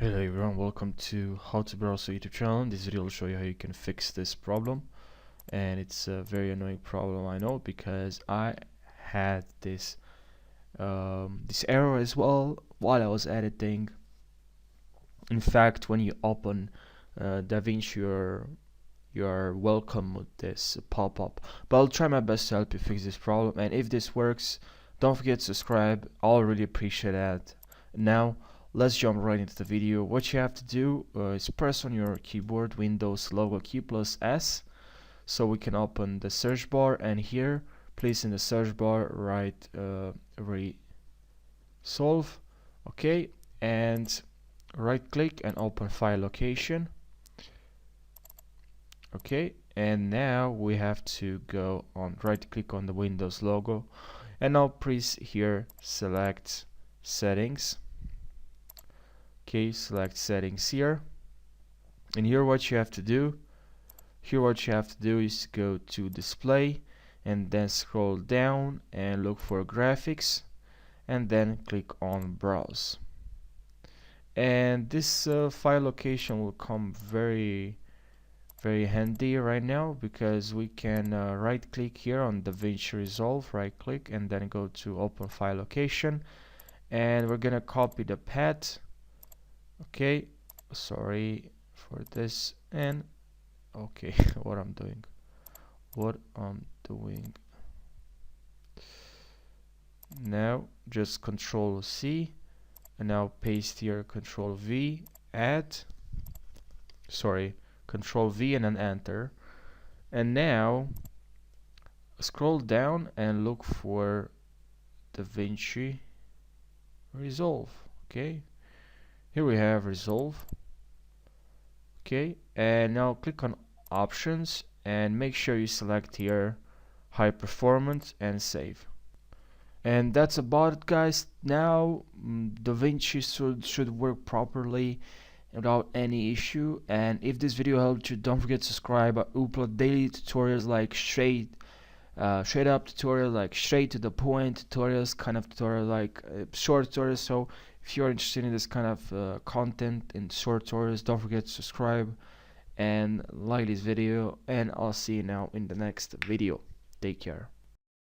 Hello everyone, welcome to How to Browse YouTube channel. In this video will show you how you can fix this problem, and it's a very annoying problem, I know, because I had this error as well while I was editing. In fact, when you open DaVinci, you're welcome with this pop-up, but I'll try my best to help you fix this problem. And if this works, don't forget to subscribe. I'll really appreciate that. Now let's jump right into the video. What you have to do is press on your keyboard Windows logo key plus S, so we can open the search bar, and here please in the search bar write Resolve, okay, and right click and open file location. Okay, and now we have to go on right click on the Windows logo, and now please here select settings. Okay, select settings here, and here what you have to do is go to display and then scroll down and look for graphics and then click on browse. And this file location will come very handy right now, because we can right click here on DaVinci Resolve, right click and then go to open file location, and we're gonna copy the path. Okay, sorry for this, and okay, what I'm doing now, just Control C and now paste here, Control V, Control V and then enter, and now scroll down and look for DaVinci Resolve. Okay, here we have Resolve. Okay, and now click on options and make sure you select here high performance and save. And that's about it, guys. Now DaVinci should work properly without any issue. And if this video helped you, don't forget to subscribe. I upload daily tutorials, like straight up tutorials, like straight to the point tutorials, kind of tutorial like short tutorials. So if you're interested in this kind of content in short tutorials, don't forget to subscribe and like this video, and I'll see you now in the next video. Take care.